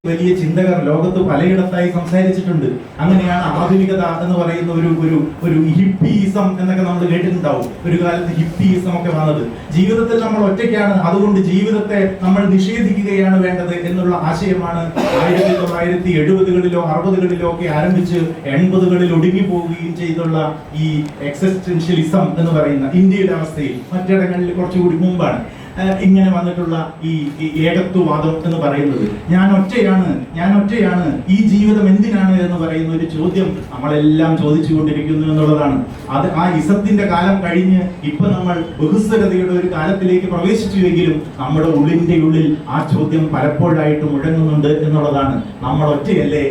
വലിയ ചിന്തകർ ലോകത്ത് പലയിടത്തായി സംസാരിച്ചിട്ടുണ്ട്. അങ്ങനെയാണ് ആധുനികത എന്ന് പറയുന്ന ഒരു ഹിപ്പിയിസം എന്നൊക്കെ നമ്മൾ കേട്ടിട്ടുണ്ടാവും. ഒരു കാലത്ത് ഹിപ്പിയിസം ഒക്കെ വന്നത് ജീവിതത്തിൽ നമ്മൾ ഒറ്റയ്ക്കാണ്, അതുകൊണ്ട് ജീവിതത്തെ നമ്മൾ നിഷേധിക്കുകയാണ് വേണ്ടത് എന്നുള്ള ആശയമാണ് 1970കളിലോ 60കളിലോ ഒക്കെ ആരംഭിച്ച് 80കളിൽ ഒടുങ്ങിപ്പോവുകയും ചെയ്തുള്ള ഈ എക്സിസ്റ്റൻഷ്യലിസം എന്ന് പറയുന്ന ഇന്ത്യയുടെ അവസ്ഥയിൽ മറ്റിടങ്ങളിൽ കുറച്ചുകൂടി മുമ്പാണ് ഇങ്ങനെ വന്നിട്ടുള്ള ഈ ഏകത്വവാദം എന്ന് പറയുന്നത്. ഞാൻ ഒറ്റയാണ്, ഈ ജീവിതം എന്തിനാണ് എന്ന് പറയുന്ന ഒരു ചോദ്യം നമ്മളെല്ലാം ചോദിച്ചുകൊണ്ടിരിക്കുന്നു എന്നുള്ളതാണ്. അത് ആ ഇസത്തിന്റെ കാലം കഴിഞ്ഞ് ഇപ്പൊ നമ്മൾ ബഹുസ്വരതയുടെ ഒരു കാലത്തിലേക്ക് പ്രവേശിച്ചുവെങ്കിലും നമ്മുടെ ഉള്ളിൽ ആ ചോദ്യം പലപ്പോഴായിട്ട് മുഴങ്ങുന്നുണ്ട് എന്നുള്ളതാണ്. നമ്മൾ ഒറ്റയല്ലേ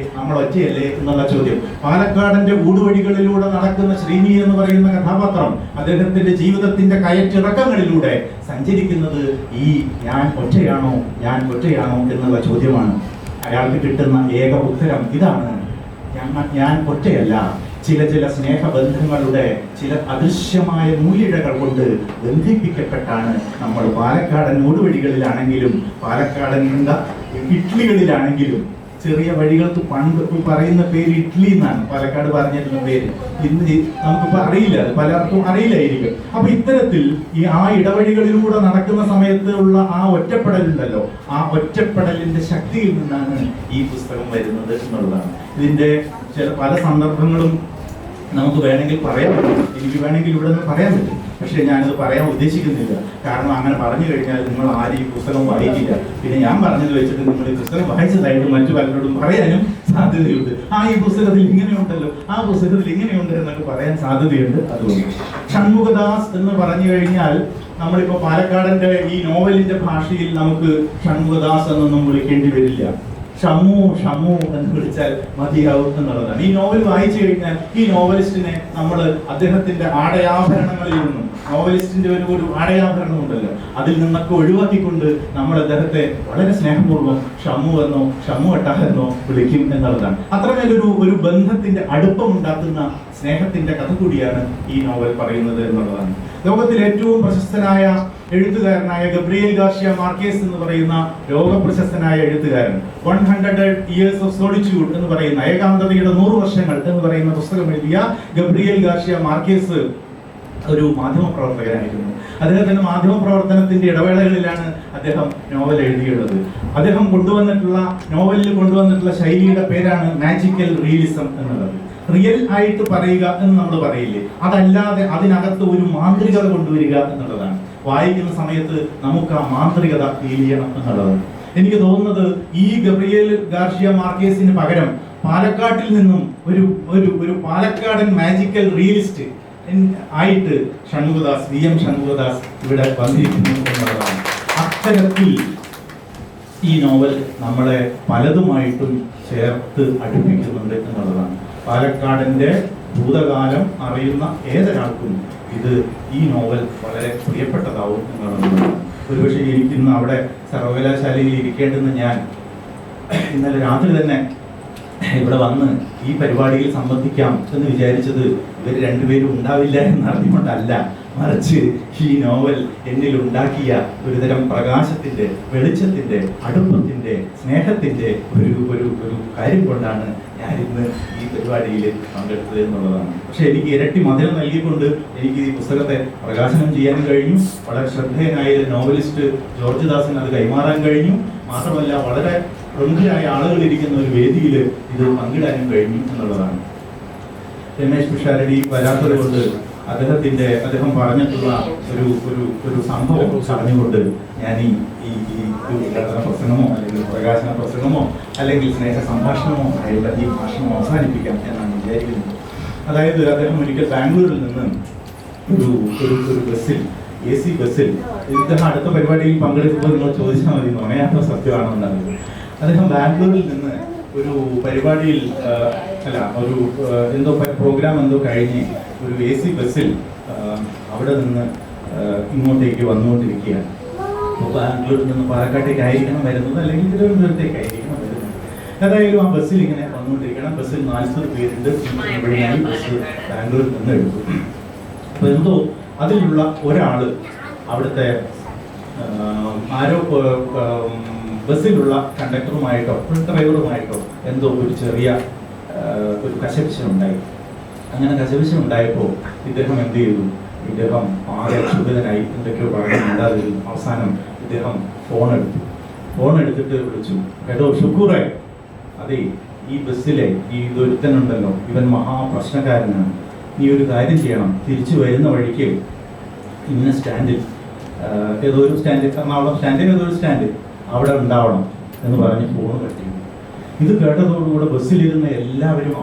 എന്നുള്ള ചോദ്യം. പാലക്കാടന്റെ ഊടുവഴികളിലൂടെ നടക്കുന്ന ശ്രീനി എന്ന് പറയുന്ന കഥാപാത്രം അദ്ദേഹത്തിന്റെ ജീവിതത്തിന്റെ കയറ്റിറക്കങ്ങളിലൂടെ സഞ്ചരിക്കുന്നത് ഈ ഞാൻ ഒറ്റയാണോ എന്നുള്ള ചോദ്യമാണ്. അയാൾക്ക് കിട്ടുന്ന ഏക ഉത്തരം ഇതാണ്: ഞാൻ ഒറ്റയല്ല. ചില സ്നേഹബന്ധങ്ങളുടെ ചില അദൃശ്യമായ നൂലിഴകൾ കൊണ്ട് ബന്ധിപ്പിക്കപ്പെട്ടാണ് നമ്മൾ പാലക്കാടൻ ഊടുവഴികളിലാണെങ്കിലും പാലക്കാടൻ ഇഡ്ലികളിലാണെങ്കിലും. ചെറിയ വഴികൾക്ക് പണ്ട് പറയുന്ന പേര് ഇഡ്ലി എന്നാണ് പാലക്കാട് പറഞ്ഞിരുന്ന പേര്. ഇന്ന് നമുക്കിപ്പോൾ അറിയില്ല, അത് പലർക്കും അറിയില്ലായിരിക്കും. അപ്പൊ ഇത്തരത്തിൽ ആ ഇടവഴികളിലൂടെ നടക്കുന്ന സമയത്ത് ഉള്ള ആ ഒറ്റപ്പെടലുണ്ടല്ലോ, ആ ഒറ്റപ്പെടലിന്റെ ശക്തിയിൽ നിന്നാണ് ഈ പുസ്തകം വരുന്നത് എന്നുള്ളതാണ്. ഇതിന്റെ പല സന്ദർഭങ്ങളും നമുക്ക് വേണമെങ്കിൽ പറയാൻ പറ്റും, എനിക്ക് വേണമെങ്കിൽ ഇവിടെ നിന്ന് പറയാൻ പറ്റും. പക്ഷെ ഞാനത് പറയാൻ ഉദ്ദേശിക്കുന്നില്ല. കാരണം അങ്ങനെ പറഞ്ഞു കഴിഞ്ഞാൽ നിങ്ങൾ ആരും ഈ പുസ്തകം വായിക്കില്ല. പിന്നെ ഞാൻ പറഞ്ഞത് വെച്ചിട്ട് നിങ്ങൾ ഈ പുസ്തകം വായിച്ചതായിട്ട് മറ്റു പലരോടും പറയാനും സാധ്യതയുണ്ട്. ഈ പുസ്തകത്തിൽ ഇങ്ങനെയുണ്ടല്ലോ, ആ പുസ്തകത്തിൽ ഇങ്ങനെയുണ്ട് എന്നൊക്കെ പറയാൻ സാധ്യതയുണ്ട്. അതുകൊണ്ട് ഷൺമുഖദാസ് എന്ന് പറഞ്ഞു കഴിഞ്ഞാൽ നമ്മളിപ്പോ പാലക്കാടന്റെ ഈ നോവലിന്റെ ഭാഷയിൽ നമുക്ക് ഷൺമുഖദാസ് എന്നൊന്നും വിളിക്കേണ്ടി വരില്ല. ഷമു എന്ന് വിളിച്ചാൽ മതിയാവും എന്നുള്ളതാണ്. ഈ നോവൽ വായിച്ചു കഴിഞ്ഞാൽ ഈ നോവലിസ്റ്റിനെ നമ്മൾ അദ്ദേഹത്തിന്റെ ആടയാഭരണങ്ങളിൽ നിന്നും, നോവലിസ്റ്റിന്റെ ഒരു ആടയാഭരണം ഉണ്ടല്ലോ, അതിൽ നിന്നൊക്കെ ഒഴിവാക്കിക്കൊണ്ട് നമ്മൾ അദ്ദേഹത്തെ വളരെ സ്നേഹപൂർവ്വം ഷമു എന്നോ വിളിക്കും എന്നുള്ളതാണ്. അത്രമേലൊരു ബന്ധത്തിന്റെ അടുപ്പം ഉണ്ടാക്കുന്ന സ്നേഹത്തിന്റെ കഥ കൂടിയാണ് ഈ നോവൽ പറയുന്നത് എന്നുള്ളതാണ്. ലോകത്തിൽ ഏറ്റവും പ്രശസ്തനായ എഴുത്തുകാരനായ ഗബ്രിയേൽ ഗാർഷ്യ മാർക്കേസ് എന്ന് പറയുന്ന ലോകപ്രശസ്തനായ എഴുത്തുകാരൻ 100 Years of Solitude എന്ന് പറയുന്ന ഏകാന്തതയുടെ 100 വർഷങ്ങൾ എന്ന് പറയുന്ന പുസ്തകം എഴുതിയ ഗബ്രിയേൽ ഗാർഷ്യ മാർക്കേസ് ഒരു മാധ്യമപ്രവർത്തകനായിരുന്നു. അദ്ദേഹത്തിന്റെ മാധ്യമപ്രവർത്തനത്തിന്റെ ഇടവേളകളിലാണ് അദ്ദേഹം നോവൽ എഴുതിയുള്ളത്. അദ്ദേഹം നോവലിൽ കൊണ്ടുവന്നിട്ടുള്ള ശൈലിയുടെ പേരാണ് മാജിക്കൽ റിയലിസം എന്നുള്ളത്. റിയൽ ആയിട്ട് പറയുക എന്ന് നമ്മൾ പറയില്ലേ, അതല്ലാതെ അതിനകത്ത് ഒരു മാന്ത്രികത കൊണ്ടുവരിക എന്നുള്ളതാണ്. വായിക്കുന്ന സമയത്ത് നമുക്ക് ആ മാന്ത്രികത ഫീൽ ചെയ്യണം എന്നുള്ളതാണ്. എനിക്ക് തോന്നുന്നത് ഈ ഗബ്രിയേൽ ഗാർഷ്യ മാർക്കേസിന് പകരം പാലക്കാട്ടിൽ നിന്നും ഒരു പാലക്കാടൻ മാജിക്കൽ റിയലിസ്റ്റ് ആയിട്ട് VM ഷൺമുഖദാസ് ഇവിടെ വന്നിരിക്കുന്നു എന്നുള്ളതാണ്. അത്തരത്തിൽ ഈ നോവൽ നമ്മളെ പലതുമായിട്ടും ചേർത്ത് അടുപ്പിക്കുന്നുണ്ട് എന്നുള്ളതാണ്. പാലക്കാടിന്റെ ഭൂതകാലം അറിയുന്ന ഏതൊരാൾക്കും ഈ നോവൽ വളരെ പ്രിയപ്പെട്ടതാവും എന്നുള്ളതാണ്. ഒരുപക്ഷെ എനിക്കിന്ന് അവിടെ സർവകലാശാലയിൽ ഇരിക്കേണ്ടുന്ന ഞാൻ ഇന്നലെ രാത്രി തന്നെ ഇവിടെ വന്ന് ഈ പരിപാടിയിൽ സംബന്ധിക്കാം എന്ന് വിചാരിച്ചത് ഇവർ രണ്ടുപേരും ഉണ്ടാവില്ല എന്നറിഞ്ഞുകൊണ്ടല്ല, മറിച്ച് ഈ നോവൽ എന്നിൽ ഉണ്ടാക്കിയ ഒരുതരം പ്രകാശത്തിന്റെ, വെളിച്ചത്തിന്റെ, അടുപ്പത്തിന്റെ, സ്നേഹത്തിന്റെ ഒരു കാര്യം കൊണ്ടാണ് ഞാനിന്ന് ഈ പരിപാടിയിൽ പങ്കെടുത്തത് എന്നുള്ളതാണ്. പക്ഷെ എനിക്ക് ഇരട്ടി മധുരം നൽകിക്കൊണ്ട് എനിക്ക് ഈ പുസ്തകത്തെ പ്രകാശനം ചെയ്യാൻ കഴിഞ്ഞു. വളരെ ശ്രദ്ധേയനായ നോവലിസ്റ്റ് ജോർജ് ദാസിന് അത് കൈമാറാൻ കഴിഞ്ഞു. മാത്രമല്ല വളരെ പ്രമുഖരായ ആളുകൾ ഇരിക്കുന്ന ഒരു വേദിയിൽ ഇത് പങ്കിടാനും കഴിഞ്ഞു എന്നുള്ളതാണ്. രമേശ് പിഷാരടി വരാത്തത് കൊണ്ട് അദ്ദേഹം പറഞ്ഞിട്ടുള്ള ഒരു സംഭവം പറഞ്ഞുകൊണ്ട് ഞാൻ ഈ ഉദ്ഘാടന പ്രസംഗമോ അല്ലെങ്കിൽ പ്രകാശന പ്രസംഗമോ അല്ലെങ്കിൽ സ്നേഹ സംഭാഷണമോ ആയുള്ള ഈ ഭാഷണം അവസാനിപ്പിക്കാം എന്നാണ് വിചാരിക്കുന്നത്. അതായത് അദ്ദേഹം ഒരിക്കൽ ബാംഗ്ലൂരിൽ നിന്ന് ഒരു ബസ്സിൽ, AC ബസ്സിൽ, ഇദ്ദേഹം അടുത്ത പരിപാടിയിൽ പങ്കെടുക്കുമ്പോൾ നിങ്ങൾ ചോദിച്ചാൽ മതി നുണയാത്ത സത്യമാണോ എന്നറിയത്. അദ്ദേഹം ബാംഗ്ലൂരിൽ നിന്ന് ഒരു പരിപാടിയിൽ എന്തോ പ്രോഗ്രാം കഴിഞ്ഞ് ഒരു AC ബസ്സിൽ അവിടെ നിന്ന് ഇങ്ങോട്ടേക്ക് വന്നുകൊണ്ടിരിക്കുകയാണ്. അപ്പോൾ ബാംഗ്ലൂരിൽ നിന്ന് പാലക്കാട്ടേക്ക് ആയിരിക്കണം വരുന്നത്, അല്ലെങ്കിൽ തിരുവനന്തപുരത്തേക്ക് ആയിരിക്കണം വരുന്നത്. ഏതായാലും ആ ബസ്സിൽ ഇങ്ങനെ വന്നുകൊണ്ടിരിക്കണം. ബസ്സിൽ 40 പേരുണ്ട്. ബസ് ബാംഗ്ലൂരിൽ നിന്ന് എടുത്തു. അപ്പോൾ എന്തോ അതിലുള്ള ഒരാള് അവിടുത്തെ ആരോ ബസ്സിലുള്ള കണ്ടക്ടറുമായിട്ടോ ഡ്രൈവറുമായിട്ടോ എന്തോ ഒരു ചെറിയ ഒരു കശപിശ അങ്ങനെ കശപിശ ഉണ്ടായപ്പോൾ ഇദ്ദേഹം എന്ത് ചെയ്തു? ഇദ്ദേഹം ആകെ ക്ഷുഭിതനായി എന്തൊക്കെയോ പറഞ്ഞു മിണ്ടാതിരുന്നു. അവസാനം ഇദ്ദേഹം ഫോൺ എടുത്തിട്ട് വിളിച്ചു, കേട്ടോ ഷുക്കൂറേ, അതെ ഈ ബസ്സിലെ ഈ ഇതൊരുത്തനുണ്ടല്ലോ, ഇവൻ മഹാപ്രശ്നക്കാരനാണ്. നീ ഒരു കാര്യം ചെയ്യണം, തിരിച്ചു വരുന്ന വഴിക്ക് ഇന്ന സ്റ്റാൻഡിൽ ഏതോ ഒരു സ്റ്റാൻഡ്, എറണാകുളം സ്റ്റാൻഡിൽ ഏതോ ഒരു സ്റ്റാൻഡ് അവിടെ ഉണ്ടാവണം എന്ന് പറഞ്ഞ് ഫോൺ കട്ടി. ഇത് കേട്ടതോടുകൂടെ ബസ്സിലിരുന്ന എല്ലാവരും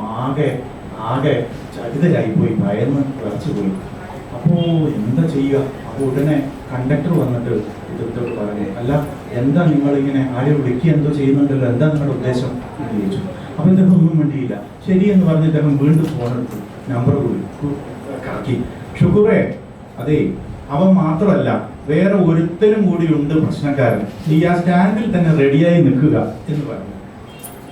ആകെ ചകിതരായിപ്പോയി, ഭയന്ന് വിറച്ചുപോയി. അപ്പോൾ എന്താ ചെയ്യുക? അപ്പോൾ ഉടനെ കണ്ടക്ടർ വന്നിട്ട് ഇദ്ദേഹത്തോട് പറഞ്ഞു, അല്ല എന്താ നിങ്ങളിങ്ങനെ ആരെയും വിളിക്കുക എന്തോ ചെയ്യുന്നുണ്ടല്ലോ, എന്താ നിങ്ങളുടെ ഉദ്ദേശം എന്ന് ചോദിച്ചു. അപ്പോൾ ഇദ്ദേഹം ഒന്നും വേണ്ടിയില്ല, ശരി എന്ന് പറഞ്ഞ് ഇദ്ദേഹം വീണ്ടും ഫോണെടുത്തു, നമ്പർ കൂടി കറക്കി. ഷുക്കൂറേ, അതെ അവൻ മാത്രമല്ല വേറെ ഒരുത്തരും കൂടി ഉണ്ട് പ്രശ്നക്കാരൻ, നീ ആ സ്റ്റാൻഡിൽ തന്നെ റെഡിയായി നിൽക്കുക എന്ന് പറഞ്ഞു.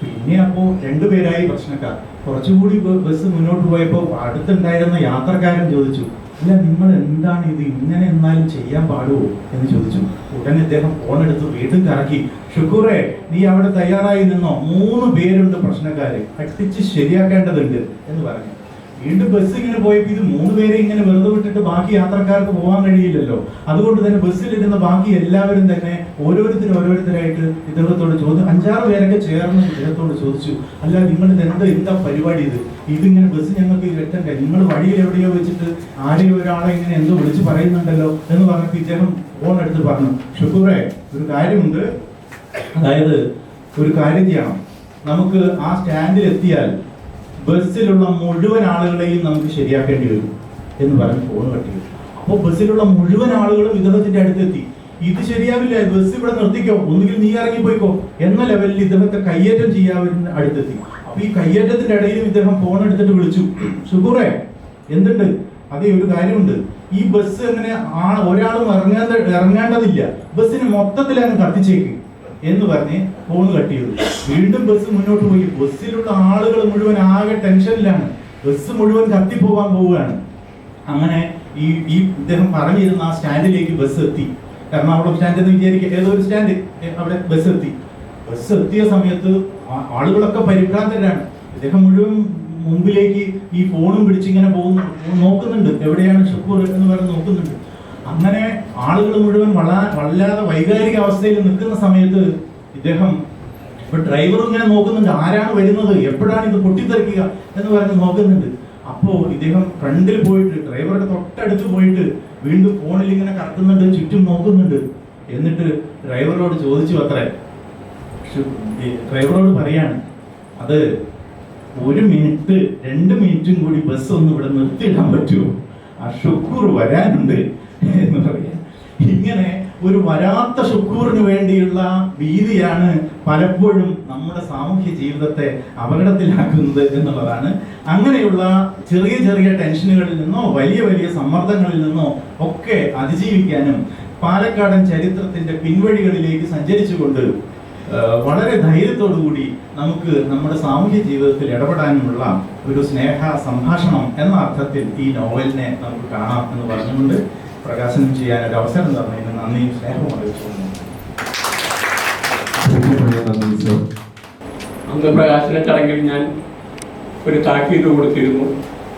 പിന്നെ അപ്പോൾ രണ്ടുപേരായി പ്രശ്നക്കാർ. കുറച്ചുകൂടി ബസ് മുന്നോട്ട് പോയപ്പോൾ അടുത്തുണ്ടായിരുന്ന യാത്രക്കാരൻ ചോദിച്ചു, അല്ല നിങ്ങൾ എന്താണ് ഇത് ഇങ്ങനെ എന്നാലും ചെയ്യാൻ പാടുമോ എന്ന് ചോദിച്ചു. ഉടനെ അദ്ദേഹം ഫോണെടുത്ത് വീണ്ടും കറക്കി, ഷുക്കൂറേ നീ അവിടെ തയ്യാറായി നിന്നോ, 3 പേരുണ്ട് പ്രശ്നക്കാര്, അട്ടിച്ച് ശരിയാക്കേണ്ടതുണ്ട് എന്ന് പറഞ്ഞു. വീണ്ടും ബസ് ഇങ്ങനെ പോയപ്പോൾ ഇത് 3 പേരെ ഇങ്ങനെ വെറുതെ വിട്ടിട്ട് ബാക്കി യാത്രക്കാർക്ക് പോകാൻ കഴിയില്ലല്ലോ. അതുകൊണ്ട് തന്നെ ബസ്സിലിരുന്ന ബാക്കി എല്ലാവരും തന്നെ ഓരോരുത്തരായിട്ട് ഇദ്ദേഹത്തോട് ചോദിച്ചു. 5-6 പേരൊക്കെ ചേർന്ന് ഇദ്ദേഹത്തോട് ചോദിച്ചു, അല്ല നിങ്ങൾ എന്താ പരിപാടി, ഇതിങ്ങനെ ബസ് ഞങ്ങൾക്ക് എത്തണ്ടേ, നിങ്ങൾ വഴിയിൽ എവിടെയോ വെച്ചിട്ട് ആരെയോ ഒരാളെ ഇങ്ങനെ എന്തോ വിളിച്ച് പറയുന്നുണ്ടല്ലോ എന്ന് പറഞ്ഞപ്പോൾ ഇദ്ദേഹം ഫോൺ എടുത്ത് പറഞ്ഞു, ഷുക്കൂറേ ഒരു കാര്യമുണ്ട്, അതായത് ഒരു കാര്യം ചെയ്യണം, നമുക്ക് ആ സ്റ്റാൻഡിൽ എത്തിയാൽ ബസ്സിലുള്ള മുഴുവൻ ആളുകളെയും നമുക്ക് ശരിയാക്കേണ്ടി വരും എന്ന് പറഞ്ഞ് ഫോൺ കട്ടി. അപ്പോൾ ബസ്സിലുള്ള മുഴുവൻ ആളുകളും ഇദ്ദേഹത്തിന്റെ അടുത്തെത്തി. ഇത് ശരിയാവില്ല, ബസ് ഇവിടെ നിർത്തിക്കോ, ഒന്നുകിൽ നീ ഇറങ്ങിപ്പോയിക്കോ എന്ന ലെവലിൽ ഇദ്ദേഹത്തെ കയ്യേറ്റം ചെയ്യാവുന്ന അടുത്തെത്തി. അപ്പൊ ഈ കയ്യേറ്റത്തിന്റെ ഇടയിലും ഇദ്ദേഹം ഫോൺ എടുത്തിട്ട് വിളിച്ചു, ഷുക്കൂറേ എന്തുണ്ട്? അതേ ഒരു കാര്യമുണ്ട്, ഈ ബസ് എങ്ങനെ ഒരാളും ഇറങ്ങേണ്ടതില്ല, ബസ്സിന് മൊത്തത്തിൽ അങ്ങ് കത്തിച്ചേക്ക് എന്ന് പറഞ്ഞ് ഫോൺ കട്ട് ചെയ്തു. വീണ്ടും ബസ് മുന്നോട്ട് പോയി. ബസ്സിലുള്ള ആളുകൾ മുഴുവൻ ആകെ ടെൻഷനിലാണ്, ബസ് മുഴുവൻ കത്തിപ്പോകാൻ പോവുകയാണ്. അങ്ങനെ ഈ ഇദ്ദേഹം പറഞ്ഞിരുന്ന ആ സ്റ്റാൻഡിലേക്ക് ബസ് എത്തി. എറണാകുളം സ്റ്റാൻഡ് എന്ന് വിചാരിക്കുക, ഏതോ ഒരു സ്റ്റാൻഡ്, അവിടെ ബസ് എത്തി. ബസ് എത്തിയ സമയത്ത് ആളുകളൊക്കെ പരിഭ്രാന്തരാണ്. ഇദ്ദേഹം മുഴുവൻ മുമ്പിലേക്ക് ഈ ഫോണും പിടിച്ചിങ്ങനെ നോക്കുന്നുണ്ട്, എവിടെയാണ് ഷുക്കൂർ എന്ന് പറഞ്ഞ് നോക്കുന്നുണ്ട്. അങ്ങനെ ആളുകൾ മുഴുവൻ വല്ലാതെ വൈകാരിക അവസ്ഥയിൽ നിൽക്കുന്ന സമയത്ത് ഇദ്ദേഹം ഡ്രൈവറും ഇങ്ങനെ നോക്കുന്നുണ്ട്, ആരാണ് വരുന്നത്, എപ്പോഴാണ് ഇത് പൊട്ടിത്തെറിക്കുക എന്ന് പറഞ്ഞ് നോക്കുന്നുണ്ട്. അപ്പോൾ ഇദ്ദേഹം ഫ്രണ്ടിൽ പോയിട്ട് ഡ്രൈവറുടെ തൊട്ടടുത്ത് പോയിട്ട് വീണ്ടും ഫോണിൽ ഇങ്ങനെ കറക്കുന്നുണ്ട്, ചുറ്റും നോക്കുന്നുണ്ട്. എന്നിട്ട് ഡ്രൈവറോട് ചോദിച്ചു അത്രേ, ഡ്രൈവറോട് പറയാണ്, അത് 1 മിനിറ്റ് 2 മിനിറ്റും കൂടി ബസ് ഒന്ന് ഇവിടെ നിർത്തിയിടാൻ പറ്റുമോ, ആ ഷുക്കൂർ വരാനുണ്ട് എന്ന് പറയാം. ഇങ്ങനെ ഒരു വരാത്ത ഷുക്കൂറിന് വേണ്ടിയുള്ള ഭീതിയാണ് പലപ്പോഴും നമ്മുടെ സാമൂഹ്യ ജീവിതത്തെ അപകടത്തിലാക്കുന്നത് എന്നുള്ളതാണ്. അങ്ങനെയുള്ള ചെറിയ ടെൻഷനുകളിൽ നിന്നോ വലിയ സമ്മർദ്ദങ്ങളിൽ നിന്നോ ഒക്കെ അതിജീവിക്കാനും പാലക്കാടൻ ചരിത്രത്തിന്റെ പിൻവഴികളിലേക്ക് സഞ്ചരിച്ചുകൊണ്ട് വളരെ ധൈര്യത്തോടുകൂടി നമുക്ക് നമ്മുടെ സാമൂഹ്യ ജീവിതത്തിൽ ഇടപെടാനുമുള്ള ഒരു സ്നേഹ സംഭാഷണം എന്ന അർത്ഥത്തിൽ ഈ നോവലിനെ നമുക്ക് കാണാം എന്ന് പറഞ്ഞുകൊണ്ട് പ്രകാശനം ചെയ്യാൻ ഒരു അവസരം തന്നതിന് നന്ദിയും സ്നേഹവും അറിയിച്ചുകൊണ്ടു. അന്ന് പ്രകാശന ചടങ്ങിൽ ഞാൻ ഒരു താക്കീത് കൊടുത്തിരുന്നു,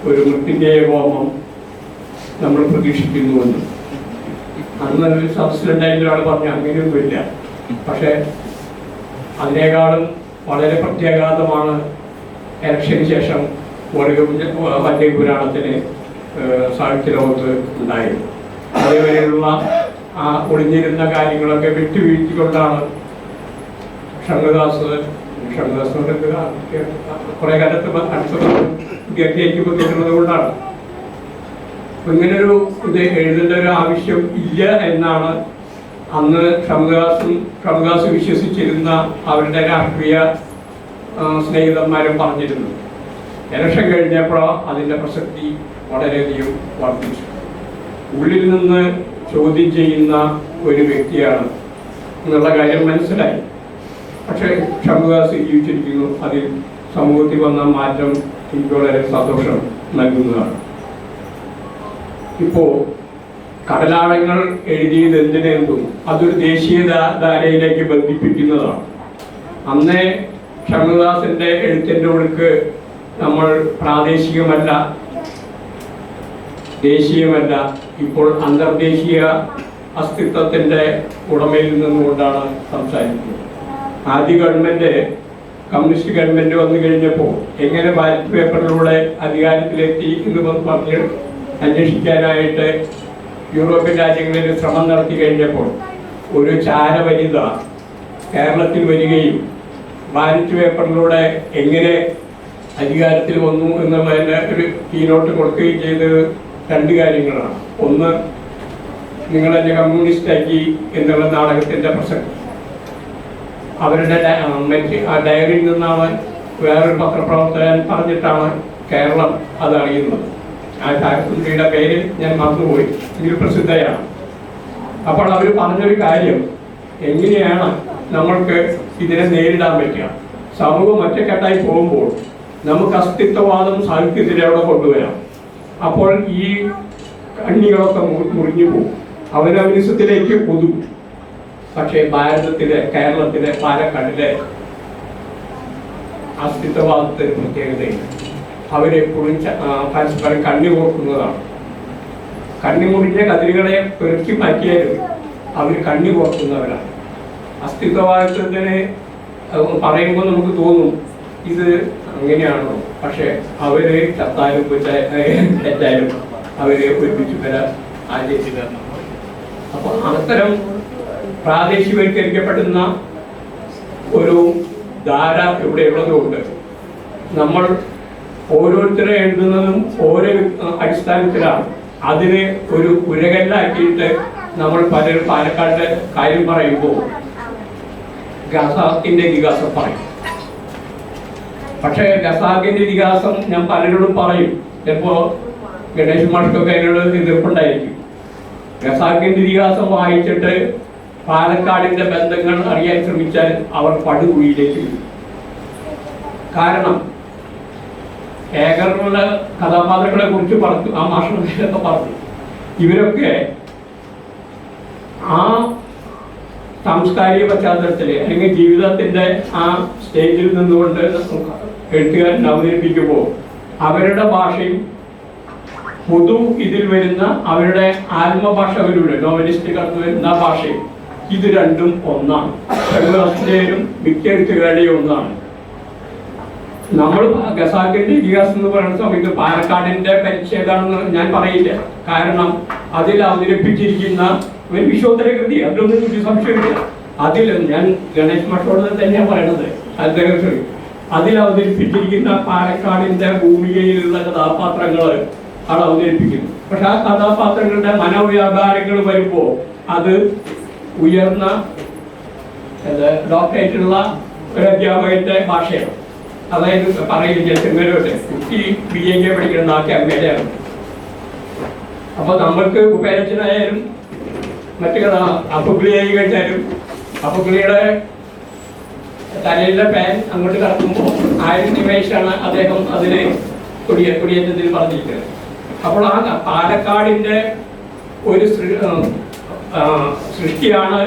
ഒരു മൃത്യുഞ്ജയ ഹോമം നമ്മൾ പ്രതീക്ഷിക്കുന്നുവെന്ന്. അന്ന് സദസ്സിലുണ്ടായിരുന്ന ഒരാൾ പറഞ്ഞു അങ്ങനെയൊന്നുമില്ല, പക്ഷേ അതിനേക്കാളും വളരെ പ്രത്യാഘാതമാണ് ഇലക്ഷന് ശേഷം വന്യപുരാണത്തിന് സാഹിത്യ ലോകത്ത് ഉണ്ടായത്. അതേവരെയുള്ള ആ ഒളിഞ്ഞിരുന്ന കാര്യങ്ങളൊക്കെ വിട്ടുവീഴ്ചകൊണ്ടാണ് ഷൺമുഖദാസ് കുറെ കാലത്ത് വിദ്യാർത്ഥിയായിട്ട് ബന്ധുക്കുന്നത് കൊണ്ടാണ് ഇങ്ങനൊരു ഇത് എഴുതേണ്ട ഒരു ആവശ്യം ഇല്ല എന്നാണ് അന്ന് ഷൺമുഖദാസ് വിശ്വസിച്ചിരുന്ന അവരുടെ രാഷ്ട്രീയ സ്നേഹിതന്മാരും പറഞ്ഞിരുന്നു. ഇലക്ഷൻ കഴിഞ്ഞപ്പോൾ അതിൻ്റെ പ്രസക്തി വളരെയധികം വർദ്ധിച്ചു. ഉള്ളിൽ നിന്ന് ചോദ്യം ചെയ്യുന്ന ഒരു വ്യക്തിയാണ് എന്നുള്ള കാര്യം മനസ്സിലായി. പക്ഷേ ഷൺമുഖദാസ് ജീവിച്ചിരിക്കുന്നു. അതിൽ സമൂഹത്തിൽ വന്ന മാറ്റം എനിക്ക് വളരെ സന്തോഷം നൽകുന്നതാണ്. ഇപ്പോൾ കടലാഴങ്ങൾ എഴുതിയത് എന്തിനെന്തും അതൊരു ദേശീയ ധാരയിലേക്ക് ബന്ധിപ്പിക്കുന്നതാണ്. അന്നേ ഷൺമുഖദാസിന്റെ എഴുത്തിൻ്റെ ഒഴുക്ക് നമ്മൾ പ്രാദേശികമല്ല, ദേശീയമല്ല, ഇപ്പോൾ അന്തർദേശീയ അസ്തിത്വത്തിൻ്റെ ഉടമയിൽ നിന്നുകൊണ്ടാണ് സംസാരിക്കുന്നത്. ആദ്യ ഗവൺമെൻറ്, കമ്മ്യൂണിസ്റ്റ് ഗവൺമെൻറ് വന്നു കഴിഞ്ഞപ്പോൾ എങ്ങനെ ബാലറ്റ് പേപ്പറിലൂടെ അധികാരത്തിലെത്തി എന്ന് പറഞ്ഞ് അന്വേഷിക്കാനായിട്ട് യൂറോപ്യൻ രാജ്യങ്ങളിൽ ശ്രമം നടത്തി കഴിഞ്ഞപ്പോൾ ഒരു ചാരവനിത കേരളത്തിൽ വരികയും ബാലറ്റ് പേപ്പറിലൂടെ എങ്ങനെ അധികാരത്തിൽ വന്നു എന്നുള്ളതിൻ്റെ ഒരു കീനോട്ട് കൊടുക്കുകയും ചെയ്തത് രണ്ട് കാര്യങ്ങളാണ്. ഒന്ന്, നിങ്ങളെന്നെ കമ്മ്യൂണിസ്റ്റാക്കി എന്നുള്ള നാടകത്തിൻ്റെ പ്രസക്തി. അവരുടെ ആ ഡയറിയിൽ നിന്നാണ് വേറൊരു പത്രപ്രവർത്തകൻ പറഞ്ഞിട്ടാണ് കേരളം അത് അറിയുന്നത്. ആ ചാരസുന്ദരിയുടെ പേര് ഞാൻ മറന്നുപോയി, ഇതിൽ പ്രസിദ്ധയാണ്. അപ്പോൾ അവർ പറഞ്ഞൊരു കാര്യം, എങ്ങനെയാണ് നമ്മൾക്ക് ഇതിനെ നേരിടാൻ പറ്റുക? സമൂഹം ഒറ്റക്കെട്ടായി പോകുമ്പോൾ നമുക്ക് അസ്തിത്വവാദം സാഹിത്യത്തിൽ അവിടെ കൊണ്ടുവരാം. അപ്പോൾ ഈ കണ്ണികളൊക്കെ മുറിഞ്ഞു പോകും, അവനവനിസത്തിലേക്ക് ഒതുക്കും. പക്ഷേ ഭാരതത്തിലെ, കേരളത്തിലെ, പാലക്കാടിലെ അസ്തിത്വവാദത്തിന് പ്രത്യേകതയില്ല. അവരെപ്പോഴും പരസ്പരം കണ്ണി കോർക്കുന്നതാണ്. കണ്ണി മുറിഞ്ഞ കതിരുകളെ പെറുക്കി മാറ്റിയാലും അവർ കണ്ണി കോർക്കുന്നവരാണ്. അസ്തിത്വവാദത്തിന് പറയുമ്പോൾ നമുക്ക് തോന്നും ഇത് അങ്ങനെയാണോ, പക്ഷെ അവര് ചത്താലും തെറ്റാലും അവരെ ഒരുമിച്ച് വരാൻ ആചരിച്ചിരുന്നു. അപ്പോൾ അത്തരം പ്രാദേശികവൽക്കരിക്കപ്പെടുന്ന ഒരു ധാര ഇവിടെയുള്ളതുകൊണ്ട് നമ്മൾ ഓരോരുത്തരെ എഴുതുന്നതും ഓരോ അടിസ്ഥാനത്തിലാണ്. അതിനെ ഒരു ഉരകല്ലാക്കിയിട്ട് നമ്മൾ പലരും പാലക്കാടിന്റെ കാര്യം പറയുമ്പോൾ ഖസാക്കിന്റെ ഇതിഹാസം പറയും. പക്ഷേ ഖസാക്കിന്റെ ഇതിഹാസം ഞാൻ പലരോടും പറയും, ചിലപ്പോൾ ഗണേശ് മാഷ്ക്കൊക്കെ എന്നോട് എതിർപ്പുണ്ടായിരിക്കും. ഖസാക്കിന്റെ ഇതിഹാസം വായിച്ചിട്ട് പാലക്കാടിന്റെ ബന്ധങ്ങൾ അറിയാൻ ശ്രമിച്ചാൽ അവർ പടുകുഴിയിലേക്ക് വരും. കാരണം ഏകറുള്ള കഥാപാത്രങ്ങളെ കുറിച്ച് പറഞ്ഞു, ആ മാഷൊക്കെ പറഞ്ഞു, ഇവരൊക്കെ ആ സാംസ്കാരിക പശ്ചാത്തലത്തിൽ അല്ലെങ്കിൽ ജീവിതത്തിന്റെ ആ സ്റ്റേജിൽ നിന്നുകൊണ്ട് എഴുത്തുകാരൻ അവതരിപ്പിക്കുമ്പോൾ അവരുടെ ഭാഷയും പൊതു ഇതിൽ വരുന്ന അവരുടെ ആത്മഭാഷ അവരുടെ നോവലിസ്റ്റ് കടന്നു വരുന്ന ഭാഷയും ഇത് രണ്ടും ഒന്നാണ്. ഷൺമുഖദാസിന്റെയും മിക്ക എഴുത്തുകാരുടെയും ഒന്നാണ്. നമ്മൾ ഖസാക്കിന്റെ ഇതിഹാസം എന്ന് പറയുന്ന സമയത്ത് പാലക്കാടിന്റെ പരിച്ഛേദാണെന്ന് ഞാൻ പറയില്ല. കാരണം അതിൽ അവതരിപ്പിച്ചിരിക്കുന്ന ഒരു വിശ്വോത്തര കൃതി, അതിലൊന്നും എനിക്ക് സംശയമില്ല. അതിൽ ഞാൻ ഗണേശ് മാഷോട് തന്നെയാണ് പറയണത്, അദ്ദേഹം അതിൽ അവതരിപ്പിച്ചിരിക്കുന്ന പാലക്കാടിന്റെ ഭൂമികയിലുള്ള കഥാപാത്രങ്ങൾ ആണ് അവതരിപ്പിക്കുന്നത്. പക്ഷെ ആ കഥാപാത്രങ്ങളുടെ മനോവ്യാപാരങ്ങൾ വരുമ്പോൾ അത് ഉയർന്ന ഡോക്ടറേറ്റുള്ള ഒരു അധ്യാപകന്റെ ഭാഷയാണ്. അതായത് പറയില്ല, ചെങ്ങലോട്ട് കുട്ടി BA പഠിക്കുന്ന ആക്കി അമ്മയുടെയാണ്. അപ്പൊ നമ്മൾക്ക് ഉപേരച്ചനായാലും മറ്റു അപ്പുക്കിളിയായി കഴിഞ്ഞാലും അപ്പുക്കിളിയുടെ തലയിലെ പാൻ അങ്ങോട്ട് കടക്കുമ്പോൾ 1000 നിമേഷാണ് അദ്ദേഹം അതിന് കൊടിയേറ്റത്തിൽ പറഞ്ഞിരിക്കുന്നത്. അപ്പോൾ ആ പാലക്കാടിന്റെ ഒരു സൃഷ്ടിയാണ്,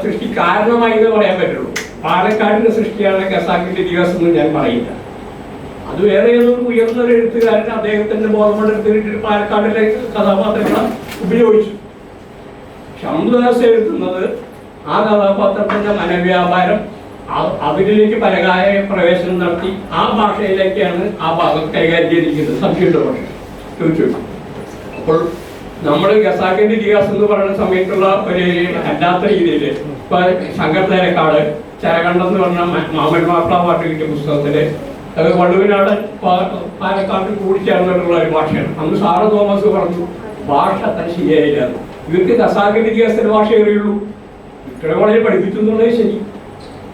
സൃഷ്ടി കാരണമായി എന്ന് പറയാൻ പറ്റുള്ളൂ. പാലക്കാടിന്റെ സൃഷ്ടിയാണ് ഖസാക്കിന്റെ ഇതിഹാസം എന്ന് ഞാൻ പറയില്ല. അത് വേറെ ഏതൊരു ഉയർന്നൊരു എഴുത്തുകാരൻ അദ്ദേഹത്തിന്റെ ബോധമെടുത്തിട്ട് പാലക്കാടിലെ കഥാപാത്രങ്ങളെ ഉപയോഗിച്ചു. ഷൺമുഖദാസ് എഴുതുന്നത് ആ കഥാപാത്രത്തിന്റെ മനോവ്യാപാരം അവരിലേക്ക് പരകായ പ്രവേശനം നടത്തി ആ ഭാഷയിലേക്കാണ് ആ ഭാഗം കൈകാര്യം ചെയ്തിരിക്കുന്നത്. സംശയമുള്ള ഭാഷ ചോദിച്ചു. അപ്പോൾ നമ്മൾ ഖസാക്കിന്റെ ഇതിഹാസം എന്ന് പറയുന്ന സമയത്തുള്ള ഒരു അല്ലാത്ത രീതിയിൽ ഇപ്പൊ ശങ്കർ തേരക്കാട് ചരകണ്ഠം എന്ന് പറഞ്ഞ മാമൻ മാപ്പിള പാട്ട് കിട്ടിയ പുസ്തകത്തില് അത് വള്ളുവിനാട് പാലക്കാട്ടിൽ കൂടിച്ചേർന്നിട്ടുള്ള ഒരു ഭാഷയാണ്. അന്ന് സാറ് തോമസ് പറഞ്ഞു ഭാഷ അത്ര ശരിയായില്ല, ഇവർക്ക് ഖസാക്കിന്റെ ഇതിഹാസത്തിന്റെ ഭാഷ അറിയുള്ളൂ, ഇത്ര വളരെ പഠിപ്പിച്ചു എന്നുള്ളത് ശരി.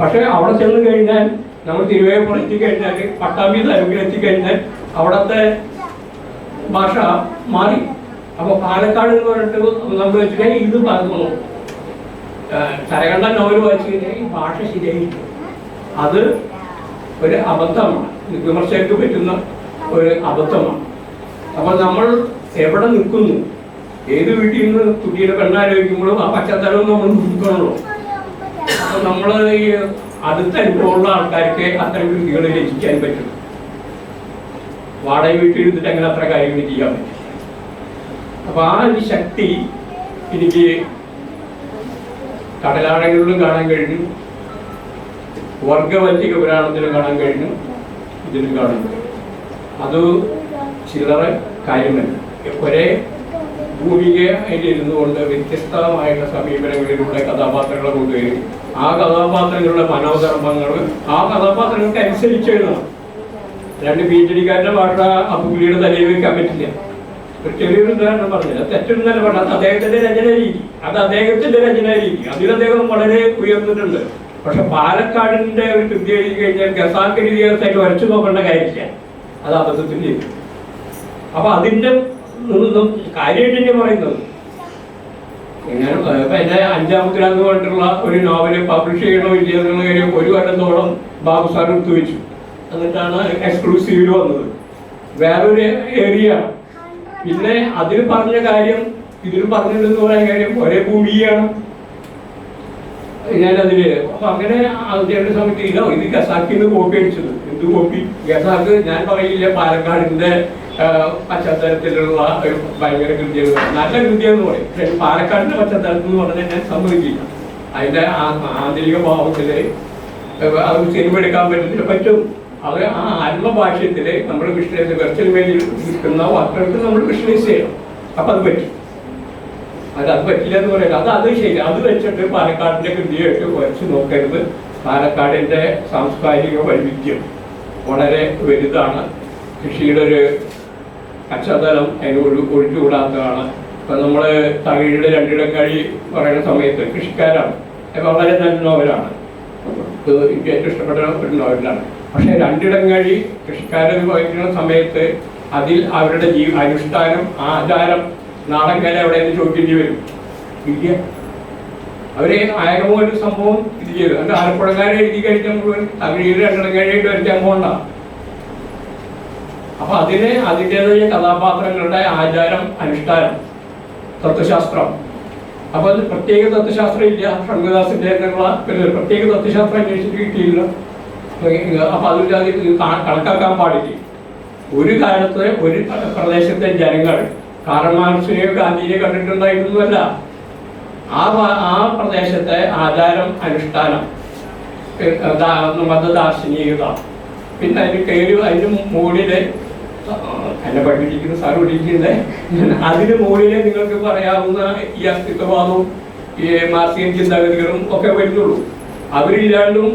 പക്ഷെ അവിടെ ചെന്ന് കഴിഞ്ഞാൽ നമ്മൾ തിരുവേപ്പുറം എത്തിക്കഴിഞ്ഞാൽ പട്ടാമ്പി തരൂരിൽ എത്തിക്കഴിഞ്ഞാൽ അവിടുത്തെ ഭാഷ മാറി. അപ്പൊ പാലക്കാട് എന്ന് പറഞ്ഞിട്ട് നമ്മൾ വെച്ചിട്ടുണ്ടെങ്കിൽ ഇത് പറഞ്ഞു ചരകണ്ഠൻ നോവൽ വായിച്ചു കഴിഞ്ഞാൽ ഈ ഭാഷ ശരിയായില്ല. അത് ഒരു അബദ്ധമാണ്, വിമർശകർക്ക് പറ്റുന്ന ഒരു അബദ്ധമാണ്. അപ്പോൾ നമ്മൾ എവിടെ നിൽക്കുന്നു ഏത് വീട്ടിൽ നിന്ന് കുട്ടിയുടെ പെണ്ണാലോചിക്കുമ്പോഴും ആ പശ്ചാത്തലം നമ്മൾ നോക്കണമല്ലോ. അപ്പൊ നമ്മൾ ഈ അടുത്ത അനുഭവമുള്ള ആൾക്കാർക്ക് അത്തരം കൃതികൾ രചിക്കാൻ പറ്റും. വാടക വീട്ടിൽ ഇരുന്നിട്ട് അങ്ങനെ അത്ര കാര്യങ്ങൾ ചെയ്യാൻ പറ്റും. അപ്പൊ ആ ഒരു ശക്തി എനിക്ക് കടലാഴകളിലും കാണാൻ കഴിഞ്ഞു, വർഗവഞ്ചിക പുരാണത്തിലും കാണാൻ കഴിഞ്ഞു, ഇതിലും കാണാൻ കഴിഞ്ഞു. അത് ചില്ലറ കാര്യമല്ല. ഒരേ ഭൂമികയിൽ ഇരുന്നു കൊണ്ട് വ്യത്യസ്തമായിട്ടുള്ള സമീപനങ്ങളിലൂടെ കഥാപാത്രങ്ങളെ കൊണ്ടുവരും. ആ കഥാപാത്രങ്ങളുടെ മനോധർമ്മങ്ങൾ ആ കഥാപാത്രങ്ങൾക്ക് അനുസരിച്ച് എഴുതണം. രണ്ട് PhD-കാരുടെ ഭാഷ ആ പുലിയുടെ തലയിൽ വെക്കാൻ പറ്റില്ല. ഒരു ചെറിയൊരു ഉദാഹരണം പറഞ്ഞില്ല, തെറ്റൊന്നല്ല പറഞ്ഞത്. അദ്ദേഹത്തിന്റെ രചനാ രീതി, അത് അദ്ദേഹത്തിന്റെ രചനാ രീതി, അതിൽ അദ്ദേഹം വളരെ ഉയർന്നിട്ടുണ്ട്. പക്ഷെ പാലക്കാടിന്റെ ഒരു കൃതി എഴുതി കഴിഞ്ഞാൽ ഖസാക്കിന്റെ ദിവസമായിട്ട് വരച്ചു നോക്കേണ്ട കാര്യമില്ല, അത് അബദ്ധത്തിൽ ചെയ്തു. അപ്പൊ അതിന്റെ കാര്യമായിട്ട് തന്നെ പറയുന്നത് ഇങ്ങനെ എന്റെ അഞ്ചാമത്തിലാന്ന് പറഞ്ഞിട്ടുള്ള ഒരു നോവല് പബ്ലിഷ് ചെയ്യണോ ഇല്ല എന്നുള്ള കാര്യം ഒരു കൊല്ലത്തോളം ബാബു സാർ എടുത്തു വെച്ചു. എന്നിട്ടാണ് എക്സ്ക്ലൂസീവിൽ വന്നത്. വേറൊരു ഏരിയ. പിന്നെ അതിൽ പറഞ്ഞ കാര്യം ഇതിൽ പറഞ്ഞില്ലെന്ന് പറയാൻ കാര്യം ഒരേ ഭൂമിയാണ് ഞാനതില്. അപ്പൊ അങ്ങനെ അതിന്റെ സമയത്ത് ഇല്ല, ഇത് ഖസാക്കിന്ന് കോപ്പി അടിച്ചത്. എന്ത് കോപ്പി? ഖസാക്ക് ഞാൻ പറയില്ല പാലക്കാടിന്റെ പശ്ചാത്തലത്തിലുള്ള ഒരു ഭയങ്കര കൃതിയെന്ന് പറയും, നല്ല കൃതിയെന്ന് പറയും. പക്ഷെ പാലക്കാടിന്റെ പശ്ചാത്തലത്തിൽ എന്ന് പറഞ്ഞാൽ ഞാൻ സമ്മതിക്കില്ല. അതിന്റെ ആന്തരിക ഭാവത്തില് അത് സിനിമ എടുക്കാൻ പറ്റും. അത് ആ ആത്മഭാഷ്യത്തില് നമ്മൾ വിഷ്ണു വെർച്വൽ മേലിൽ നിൽക്കുന്ന വാക്കുകൾക്ക് നമ്മൾ വിഷ്ണൈസ് ചെയ്യണം. അപ്പൊ അത് പറ്റും. അത് പറ്റില്ല എന്ന് പറയുന്നത് അത് ശരി. അത് വെച്ചിട്ട് പാലക്കാടിന്റെ കൃതിയായിട്ട് വരച്ച് നോക്കരുത്. പാലക്കാടിന്റെ സാംസ്കാരിക വൈവിധ്യം വളരെ വലുതാണ്. കൃഷിയുടെ ഒരു പശ്ചാത്തലം അതിന് ഒഴിച്ചുകൂടാത്തതാണ്. ഇപ്പൊ നമ്മള് തകഴിയുടെ രണ്ടിടങ്ങഴി പറയുന്ന സമയത്ത് കൃഷിക്കാരാണ്, വളരെ നല്ല നോവലാണ്, എനിക്ക് ഏറ്റവും ഇഷ്ടപ്പെട്ട ഒരു നോവലാണ്. പക്ഷെ രണ്ടിടങ്ങഴി കൃഷിക്കാരെ വായിക്കുന്ന സമയത്ത് അതിൽ അവരുടെ അനുഷ്ഠാനം, ആചാരം, നാടൻ കല എവിടെയെന്ന് ചോദിക്കേണ്ടി വരും. ഇല്ല, അവര് ആയിരമോ ഒരു സംഭവം ഇത് ചെയ്തു. അത് ആലപ്പുഴക്കാരെ എഴുതി കഴിക്കാൻ മുഴുവൻ തകഴിയിൽ രണ്ടിടങ്ങഴിയായിട്ട് വരയ്ക്കാൻ പോകണ്ട. അപ്പൊ അതിൻ്റെതായ കഥാപാത്രങ്ങളുടെ ആചാരം, അനുഷ്ഠാനം, തത്വശാസ്ത്രം. അപ്പൊ അത് പ്രത്യേക തത്വശാസ്ത്രം ഇല്ല. ഷൺമുഖദാസിന്റെ പ്രത്യേക തത്വശാസ്ത്രം അന്വേഷിച്ചിട്ട് കിട്ടിയില്ല. അപ്പൊ അതില്ലാതെ കണക്കാക്കാൻ പാടില്ല. ഒരു കാലത്ത് ഒരു പ്രദേശത്തെ ജനങ്ങൾ കാറൽ മാർക്സിനെയോ ഗാന്ധിജിയെ കണ്ടിട്ടുണ്ടായിരുന്നല്ല. ആ പ്രദേശത്തെ ആചാരം, അനുഷ്ഠാനം, മതദാർശനികത, പിന്നെ അതിന് മുകളില് എന്നെ പഠിപ്പിച്ചിരിക്കുന്ന സാർ പഠിപ്പിക്കുന്നത് അതിന് മുകളിലെ നിങ്ങൾക്ക് പറയാവുന്ന ഈ അസ്തിത്വവാദവും ഈ മാർക്സിയൻ ചിന്താഗതികളും ഒക്കെ വരുന്നുള്ളൂ. അവരില്ലാണ്ടും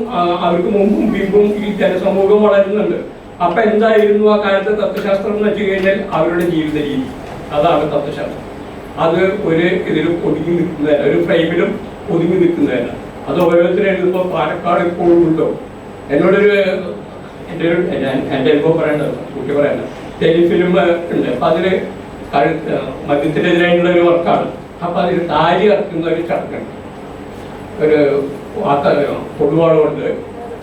അവർക്ക് മുമ്പും പിമ്പും ഈ ജനസമൂഹം വളരുന്നുണ്ട്. അപ്പൊ എന്തായിരുന്നു ആ കാലത്തെ തത്വശാസ്ത്രം എന്ന് വെച്ച് കഴിഞ്ഞാൽ അവരുടെ ജീവിത രീതി, അതാണ് തത്വശാസ്ത്രം. അത് ഇതിലും ഒതുങ്ങി നിൽക്കുന്നതല്ല, ഒരു ഫ്രെയിമിലും ഒതുങ്ങി നിൽക്കുന്നതല്ല. അത് ഓരോരുത്തരും എഴുതുമ്പോൾ പാലക്കാട് ഇപ്പോഴും ഉണ്ടോ? എൻ്റെ അനുഭവം പറയേണ്ടത് കുട്ടി പറയേണ്ടത് ടെലിഫിലിം ഉണ്ട്. അപ്പൊ അതില് മദ്യത്തിനെതിരായിട്ടുള്ള ഒരു വർക്കാണ്. അപ്പൊ അതിൽ താരി ഇറക്കുന്ന ഒരു ചടങ്ങുണ്ട്. ഒരു പൊതുവാള് കൊണ്ട്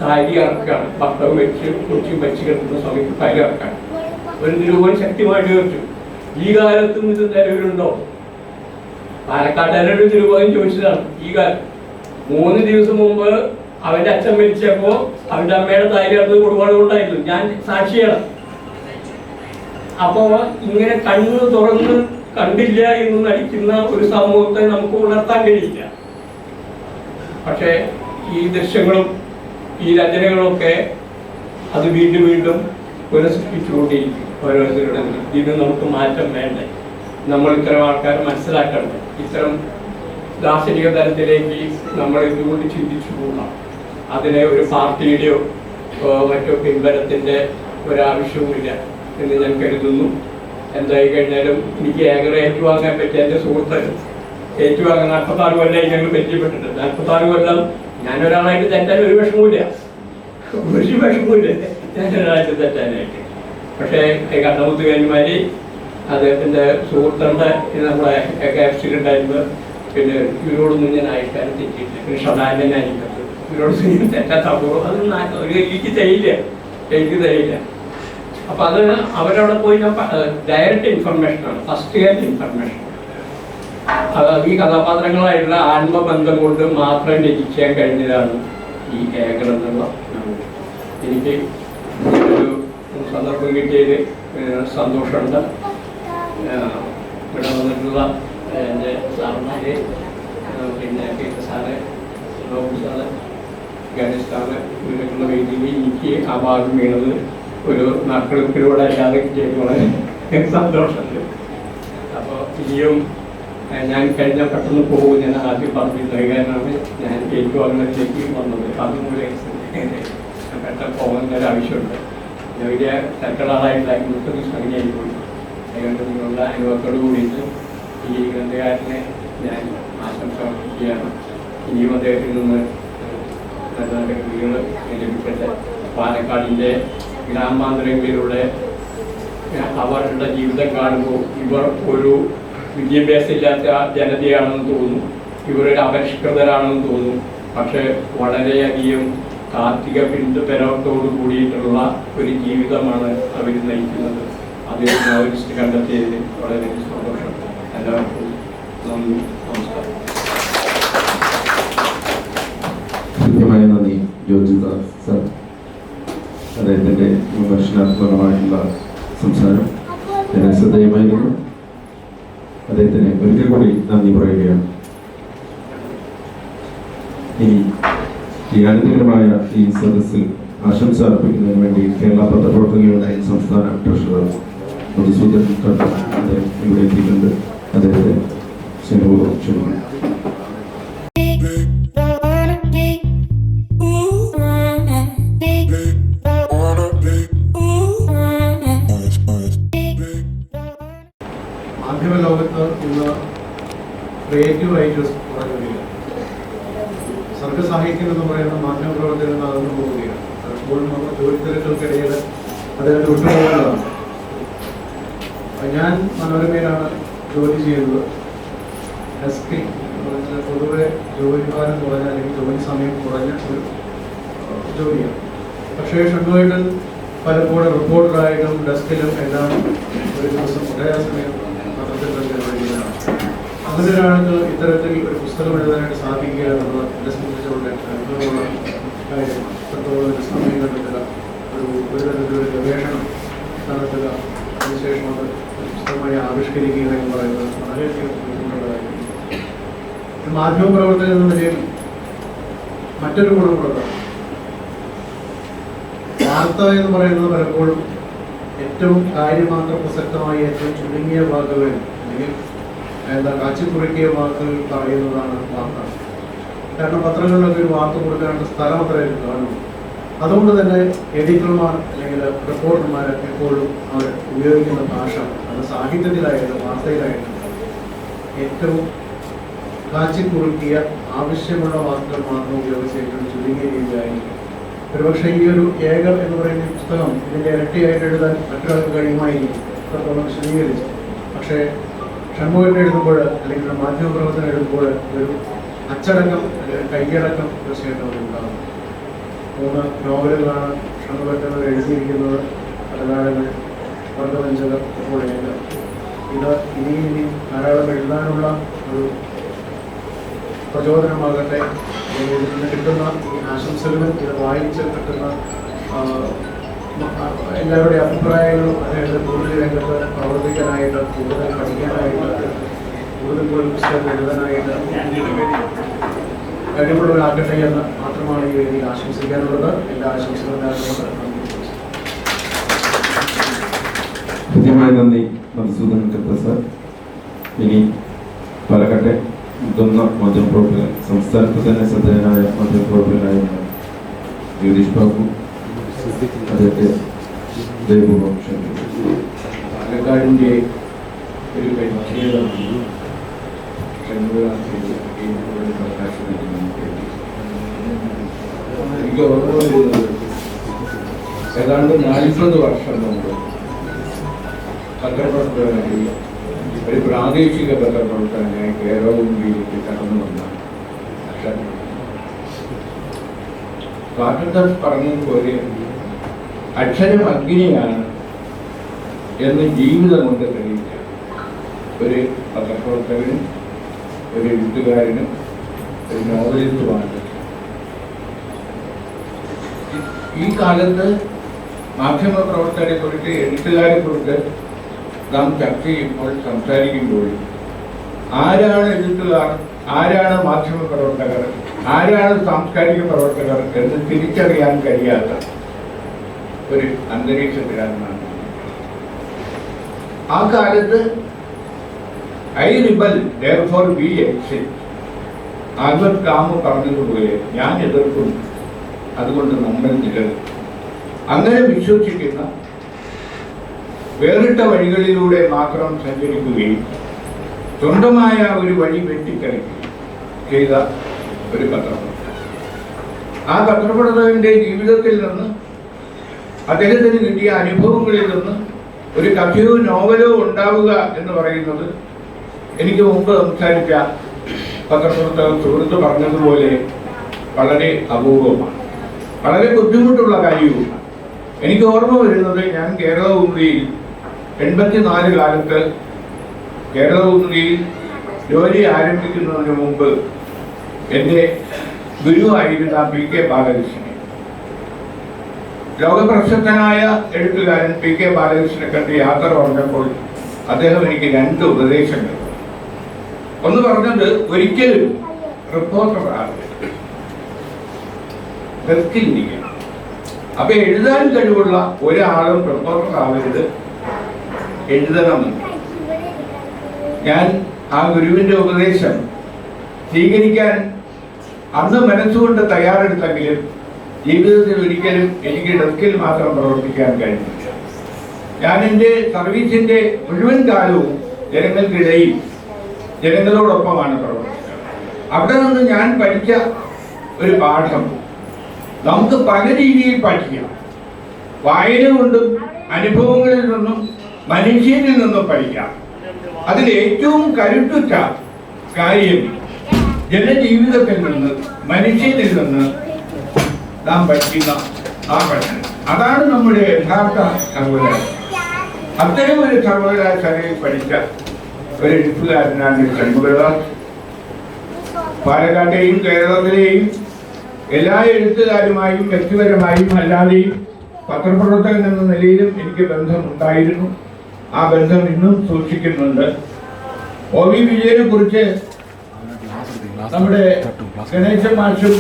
താരി ഇറക്കാണ്. ഭർത്താവ് വെച്ച് കിടക്കുന്ന സമയത്ത് താരി ഇറക്കാണ്. ഒരു നിരൂപൻ ശക്തിമായിട്ട് ചോദിച്ചു, ഈ കാലത്തും ഇത് നിലവിലുണ്ടോ? പാലക്കാട്ടുകാരുടെ നിരൂപകൻ ചോദിച്ചതാണ്. ഈ കാലം 3 ദിവസം മുമ്പ് അവന്റെ അച്ഛൻ മരിച്ചപ്പോ അവന്റെ അമ്മയുടെ താരി ഇറന്നത് ഒരുപാട് കൊണ്ടായിരുന്നു. ഞാൻ സാക്ഷിയാണ്. അപ്പോ ഇങ്ങനെ കണ്ണ് തുറന്ന് കണ്ടില്ല എന്ന് നടിക്കുന്ന ഒരു സമൂഹത്തെ നമുക്ക് ഉണർത്താൻ കഴിയില്ല. പക്ഷെ ഈ ദൃശ്യങ്ങളും ഈ രചനകളൊക്കെ അത് വീണ്ടും വീണ്ടും പുനഃസൃഷ്ടിച്ചുകൊണ്ടിരിക്കും ഓരോരുത്തരുടെ. ഇതിന് നമുക്ക് മാറ്റം വേണ്ടേ? നമ്മൾ ഇത്തരം ആൾക്കാരെ മനസ്സിലാക്കണ്ടേ? ഇത്തരം ദാർശനിക തലത്തിലേക്ക് നമ്മൾ ഇതുകൊണ്ട് ചിന്തിച്ചു പോകണം. അതിനെ ഒരു പാർട്ടിയുടെയോ മറ്റോ പിൻബലത്തിന്റെ ഒരാവശ്യവുമില്ല എന്ന് ഞാൻ കരുതുന്നു. എന്തായി കഴിഞ്ഞാലും എനിക്ക് ഏകദേശം ഏറ്റുവാങ്ങാൻ പറ്റിയ എൻ്റെ സുഹൃത്ത് ഏറ്റുവാങ്ങാൻ 46 കൊല്ലമായി ഞങ്ങൾ പരിചയപ്പെട്ടിട്ടുണ്ട്. 46 കൊല്ലം ഞാനൊരാളായിട്ട് തെറ്റാൻ ഒരു വിഷമവുമില്ല, ഞാനൊരാളായിട്ട് തെറ്റാനായിട്ട്. പക്ഷേ കണ്ണമുത്തുകാരിമാരി അദ്ദേഹത്തിൻ്റെ സുഹൃത്തുണ്ട്, നമ്മളെ ആക്സിഡൻ്റ് പിന്നെ ഇവരോടൊന്നും ഞാൻ അയക്കാൻ തെറ്റിയിട്ടില്ല. പിന്നെ ഷടാനായിരിക്കത്ത് ഇവരോട് തെറ്റാത്ത അപൂർവം അത് എനിക്ക് തരില്ല. അപ്പൊ അത് അവരവിടെ പോയി ഞാൻ ഡയറക്റ്റ് ഇൻഫർമേഷനാണ്, ഫസ്റ്റ് ഹാൻഡ് ഇൻഫർമേഷൻ. ഈ കഥാപാത്രങ്ങളായിട്ടുള്ള ആത്മബന്ധം കൊണ്ട് മാത്രം രചിക്കാൻ കഴിഞ്ഞതാണ് ഈ ഏകർ എന്നുള്ള നോവൽ. എനിക്ക് ഒരു സന്ദർഭം കിട്ടിയതിൽ സന്തോഷമുണ്ട്. ഇവിടെ വന്നിട്ടുള്ള എൻ്റെ സാറന്മാർ, പിന്നെ sir, Nobu sir, Ganesh sir, ഇവരൊക്കെയുള്ള വേദിയിൽ എനിക്ക് ആ ഭാഗം വീണത് ഒരു നറുക്കെടുപ്പിലൂടെ അല്ലാതെ കിട്ടിയത് വളരെ സന്തോഷമുണ്ട്. അപ്പോൾ ഇനിയും ഞാൻ കഴിഞ്ഞ പെട്ടെന്ന് പോകും, ഞാൻ ആദ്യം പറഞ്ഞിരുന്നത് കാരണമാണ് ഞാൻ ഏറ്റുവാങ്ങലിലേക്ക് വന്നത്. അതുമൂലം പെട്ടെന്ന് പോകേണ്ട ഒരു ആവശ്യമുണ്ട്. വലിയ തരക്കളായിട്ടുള്ള സംഖ്യയായി പോയി. അതുകൊണ്ട് നിങ്ങളുടെ അനുഭവത്തോട് കൂടിയിട്ട് ഈ ഗ്രന്ഥകാരനെ ഞാൻ ആശംസ ചെയ്യുകയാണ്. ഇനിയും അദ്ദേഹത്തിൽ നിന്ന് നല്ല നല്ല കൃതികൾ ലഭിക്കട്ടെ. പാലക്കാടിൻ്റെ ഗ്രാമാന്തരങ്ങളിലൂടെ അവരുടെ ജീവിതം കാണുമ്പോൾ ഇവർ ഒരു വിദ്യാഭ്യാസമില്ലാത്ത ജനതയാണെന്ന് തോന്നും, ഇവരൊരു അപരിഷ്കൃതരാണെന്ന് തോന്നും. പക്ഷേ വളരെയധികം കാർത്തിക പിന്തുണയോട് കൂടിയിട്ടുള്ള ഒരു ജീവിതമാണ് അവർ നയിക്കുന്നത്. അതിൽ നോവലിസ്റ്റ് കണ്ടെത്തിയതിൽ വളരെ സന്തോഷം. എല്ലാവർക്കും നന്ദി, നമസ്കാരം. കൃത്യമായ നന്ദി ജോർജ് സാർ. അദ്ദേഹത്തിൻ്റെ വിമർശനാത്മകമായിട്ടുള്ള സംസാരം വളരെ ശ്രദ്ധേയമായിരുന്നു. അദ്ദേഹത്തിന് ഒരിക്കൽ കൂടി നന്ദി പറയുകയാണ്. ഇനി ഈ അനന്തകരമായ ഈ സദസ്സിൽ ആശംസ അർപ്പിക്കുന്നതിന് വേണ്ടി കേരള പത്രപ്രവർത്തകരുടെ സംസ്ഥാന ട്രഷറർ മധുസൂദൻ കട്ട അദ്ദേഹം ഇവിടെ എത്തിയിട്ടുണ്ട്. അദ്ദേഹത്തെ സ്നേഹപൂർവ്വം ക്ഷണിക്കുന്നു. മാധ്യമ ലോകത്ത് ഇന്ന് ക്രിയേറ്റീവ് റൈറ്റേഴ്സ് കുറഞ്ഞുവരിക. സർഗസാഹിത്യം എന്ന് പറയുന്ന മാധ്യമ പ്രവർത്തനം നടന്നു പോവുകയാണ്. പലപ്പോഴും നമ്മൾ ജോലി തിരക്കുകൾക്കിടയിൽ അതിനകത്ത് വിട്ടുപോകുന്നതാണ്. ഞാൻ മനോരമയിലാണ് ജോലി ചെയ്യുന്നത്. ഡെസ്കിൽ പൊതുവെ ജോലിഭാരം കുറഞ്ഞ അല്ലെങ്കിൽ ജോലി സമയം കുറഞ്ഞ ഒരു ജോലിയാണ്. പക്ഷേ ഷൺമുഖേട്ടൻ പലപ്പോഴും റിപ്പോർട്ടറായിട്ടും ഡെസ്കിലും എല്ലാം ഒരു ദിവസം ഒരേ സമയം പത്രത്തിലാണ്. അങ്ങനെ ഒരാൾക്ക് ഇത്തരത്തിൽ ഒരു പുസ്തകം എഴുതാനായിട്ട് സാധിക്കുക എന്നുള്ളത് എന്നെ സംബന്ധിച്ചുള്ള അനുഭവമുള്ള കാര്യമാണ്. ഇത്രത്തോളം ഒരു സമയം കണ്ടെത്തുക, ഒരു തരത്തിലൊരു ഗവേഷണം നടത്തുക, അതിനുശേഷം അത് പുസ്തകമായി ആവിഷ്കരിക്കുക എന്ന് പറയുന്നത് വളരെയധികം ബുദ്ധിമുട്ടുള്ള കാര്യമാണ്. മാധ്യമപ്രവർത്തകൻ എന്ന നിലയിൽ മറ്റൊരു ഗുണമുള്ളത് വാർത്ത എന്ന് പറയുന്നത് പലപ്പോഴും ഏറ്റവും കാര്യമാത്ര പ്രസക്തമായി ഏറ്റവും ചുരുങ്ങിയ വാക്കുകൾ അല്ലെങ്കിൽ കാച്ചിക്കുറിക്കിയ വാക്കുകൾ പറയുന്നതാണ് വാർത്ത. കാരണം പത്രങ്ങളിലൊക്കെ ഒരു വാർത്ത കൊടുക്കാനുള്ള സ്ഥലം അത്രയും കാണും. അതുകൊണ്ട് തന്നെ എഡിറ്റർമാർ അല്ലെങ്കിൽ റിപ്പോർട്ടർമാർ എപ്പോഴും അവർ ഉപയോഗിക്കുന്ന ഭാഷ അത് സാഹിത്യത്തിലായാലും വാർത്തയിലായാലും ഏറ്റവും കാച്ചിക്കുറുക്കിയ ആവശ്യമുള്ള വാക്കുകൾ മാത്രം ഉപയോഗിച്ച് ഏറ്റവും ചുരുങ്ങിയ രീതിയിലായിരിക്കും. ഒരുപക്ഷെ ഈ ഒരു ഏകർ എന്ന് പറയുന്ന പുസ്തകം ഇതിൻ്റെ ഇരട്ടിയായിട്ട് എഴുതാൻ മറ്റൊരാൾക്ക് കഴിയുമായിരിക്കും, അത്രത്തോളം വിശദീകരിച്ചു. പക്ഷേ ഷൺമുഖേട്ടൻ എഴുതുമ്പോൾ അല്ലെങ്കിൽ മാധ്യമപ്രവർത്തനം എഴുതുമ്പോൾ ഒരു അച്ചടക്കം അല്ലെങ്കിൽ കൈയടക്കം തീർച്ചയായിട്ടും ഉണ്ടാകും. 3 നോവലുകളാണ് ഷൺമുഖേട്ടൻ എഴുതിയിരിക്കുന്നത്. കടലാഴകൾ, വർഗവഞ്ചകർ, ഇപ്പോൾ ഏകർ. ഇത് ഇനിയും ധാരാളം എഴുതാനുള്ള ഒരു പ്രചോദനമാകട്ടെ. ഇതിൽ നിന്ന് കിട്ടുന്ന ഈ ആശംസകളും ഇത് വായിച്ച് കിട്ടുന്ന എല്ലാവരുടെയും അഭിപ്രായങ്ങളും അതായത് കൂടുതൽ രംഗത്ത് പ്രവർത്തിക്കാനായിട്ട്, കൂടുതൽ പഠിക്കാനായിട്ട്, കൂടുതൽ പുസ്തകം എഴുതാനായിട്ട് കഴിവുള്ളവരാകട്ടെ എന്ന് മാത്രമാണ് ഈ വേദിയിൽ ആശംസിക്കാനുള്ളത്. എല്ലാ ആശംസകളും നേർന്നുകൊണ്ട് കൃത്യമായ നന്ദി മധുസൂദൻ കത്ത സാർ. ഇനി പാലക്കാട്ടെ മുതിർന്ന മാധ്യമപ്രവർത്തകൻ, സംസ്ഥാനത്ത് തന്നെ ശ്രദ്ധേയനായ മാധ്യമപ്രവർത്തകനായിരുന്ന ജ്യോതിഷ് ബാബു, അദ്ദേഹത്തെ ദയപൂർവ്വം ക്ഷണിക്കുന്നു. പാലക്കാടിൻ്റെ ഒരു പരിചയമാണ് എനിക്ക് ഓർമ്മ വരുന്നത് ഏതാണ്ട് 40 വർഷം മുമ്പ് പത്രപ്രവർത്തകനായി ഒരു പ്രാദേശിക പത്രപ്രവർത്തകനായി കേരളത്തിലേക്ക് കടന്നു വന്ന പാട്ടത്തിൽ പറഞ്ഞതുപോലെ അക്ഷരം അഗ്നിയാണ് എന്ന് ജീവിതം കൊണ്ട് തെളിയിച്ച ഒരു പത്രപ്രവർത്തകനും ഒരു എഴുത്തുകാരനും ഒരു നോവലിസ്റ്റുമാണ്. ഈ കാലത്ത് മാധ്യമ പ്രവർത്തകരെ കുറിച്ച് എഴുത്തുകാരെ കുറിച്ച് നാം ചർച്ച ചെയ്യുമ്പോൾ സംസാരിക്കുമ്പോൾ ആരാണ് എഴുത്തുകാർ, ആരാണ് മാധ്യമ പ്രവർത്തകർ, ആരാണ് സാംസ്കാരിക പ്രവർത്തകർ എന്ന് തിരിച്ചറിയാൻ കഴിയാത്ത ഒരു അന്തരീക്ഷത്തിലാണ്. ആ കാലത്ത് I rebel therefore we exist, Albert Camus പറഞ്ഞതുപോലെ ഞാൻ എതിർക്കും അതുകൊണ്ട് നമ്മൾ നിലനിൽക്കും. അങ്ങനെ വിശ്വസിക്കുന്ന വേറിട്ട വഴികളിലൂടെ മാത്രം സഞ്ചരിക്കുകയും സ്വന്തമായ ഒരു വഴി വെട്ടിക്കളിക്കുകയും ചെയ്ത ഒരു പത്രപ്രവർത്തകൻ. ആ പത്രപ്രവർത്തകന്റെ ജീവിതത്തിൽ നിന്ന്, അദ്ദേഹത്തിന് കിട്ടിയ അനുഭവങ്ങളിൽ നിന്ന് ഒരു കഥയോ നോവലോ ഉണ്ടാവുക എന്ന് പറയുന്നത് എനിക്ക് മുമ്പ് സംസാരിച്ച പത്രപ്രവർത്തകർ സുഹൃത്ത് പറഞ്ഞതുപോലെ വളരെ അപൂർവമാണ്, വളരെ ബുദ്ധിമുട്ടുള്ള കാര്യവുമാണ്. എനിക്ക് ഓർമ്മ വരുന്നത്, ഞാൻ കേരളകൗമുദിയിൽ 84 കാലത്ത് കേരളകൗമുദിയിൽ ജോലി ആരംഭിക്കുന്നതിന് മുമ്പ് എൻ്റെ ഗുരുവായിരുന്ന PK ബാലകൃഷ്ണനെ, ലോകപ്രശസ്തനായ എഴുത്തുകാരൻ PK ബാലകൃഷ്ണനെ കണ്ട് യാത്ര പറഞ്ഞപ്പോൾ അദ്ദേഹം എനിക്ക് 2 ഉപദേശങ്ങൾ. ഒന്ന് പറഞ്ഞത്, ഒരിക്കലും റിപ്പോർട്ടർ ആകരുത്, ഡെസ്കിലിരിക്കണം. അപ്പൊ എഴുതാൻ കഴിവുള്ള ഒരാളും റിപ്പോർട്ടർ ആവരുത്, എഴുതണമെന്ന്. ഞാൻ ആ ഗുരുവിന്റെ ഉപദേശം സ്വീകരിക്കാൻ അന്ന് മനസ്സുകൊണ്ട് തയ്യാറെടുത്തെങ്കിലും ജീവിതത്തിൽ ഒരിക്കലും എനിക്ക് ഡെസ്കിൽ മാത്രം പ്രവർത്തിക്കാൻ കഴിഞ്ഞില്ല. ഞാൻ എൻ്റെ സർവീസിന്റെ മുഴുവൻ കാലവും ജനങ്ങൾക്കിടയിൽ ജനങ്ങളോടൊപ്പമാണ് പ്രവർത്തിച്ചത്. അവിടെ നിന്ന് ഞാൻ പഠിച്ച ഒരു പാഠം, നമുക്ക് പല രീതിയിൽ പഠിക്കാം. വായന കൊണ്ടും അനുഭവങ്ങളിൽ നിന്നും മനുഷ്യരിൽ നിന്നും പഠിക്കാം. അതിൽ ഏറ്റവും കരുത്തുറ്റ കാര്യം ജനജീവിതത്തിൽ നിന്ന്, മനുഷ്യരിൽ നിന്ന് നാം പഠിക്കുന്ന ആ പഠനം. അതാണ് നമ്മുടെ യഥാർത്ഥ സർവകലാശാല. അത്തരം ഒരു സർവകലാശാലയിൽ പഠിച്ച ഒരു എഴുത്തുകാരനാണ് ഷൺമുഖദാസ്. പാലക്കാട്ടെയും കേരളത്തിലെയും എല്ലാ എഴുത്തുകാരുമായും വ്യക്തിപരമായും അല്ലാതെയും പത്രപ്രവർത്തകൻ എന്ന നിലയിലും എനിക്ക് ബന്ധമുണ്ടായിരുന്നു. ആ ബന്ധം ഇന്നും സൂക്ഷിക്കുന്നുണ്ട്. OV വിജയനെ കുറിച്ച് നമ്മുടെ ഗണേശൻ മാഷും